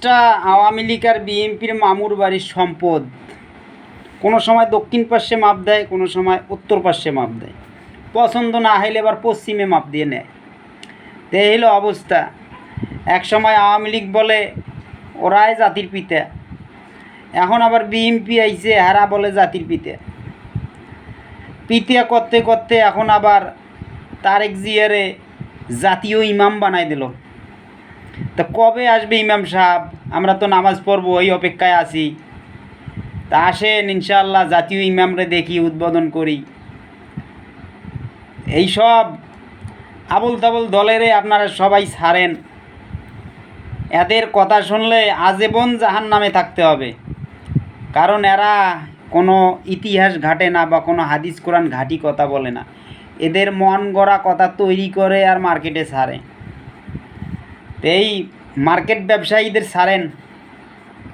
দেশটা আওয়ামী লীগ আর বিএনপির মামুর বাড়ির সম্পদ। কোনো সময় দক্ষিণ পার্শ্বে মাপ দেয়, কোনো সময় উত্তর পার্শ্বে মাপ দেয়, পছন্দ না হইলে আবার পশ্চিমে মাপ দিয়ে নেয়। তো এই হলো অবস্থা। এক সময় আওয়ামী লীগ বলে ওরাই জাতির পিতা, এখন আবার বিএনপি আইছে হারা বলে জাতির পিতা। পিতা করতে করতে এখন আবার তারেক জিয়ারে জাতীয় ইমাম বানাই দিল। তা কবে আসবে ইমাম সাহেব? আমরা তো নামাজ পড়বো এই অপেক্ষায় আছি। তা আসেন ইনশাআল্লাহ জাতীয় ইমামরে দেখি, উদ্বোধন করি। এইসব আবল তাবল দলেরে আপনারা সবাই ছাড়েন। এদের কথা শুনলে আজীবন জাহান্নামে থাকতে হবে, কারণ এরা কোনো ইতিহাস ঘাটে না বা কোনো হাদিস কোরআন ঘাঁটি কথা বলে না। এদের মন গড়া কথা তৈরি করে আর মার্কেটে ছাড়ে। এই মার্কেট ব্যবসায়ীদের ছাড়েন।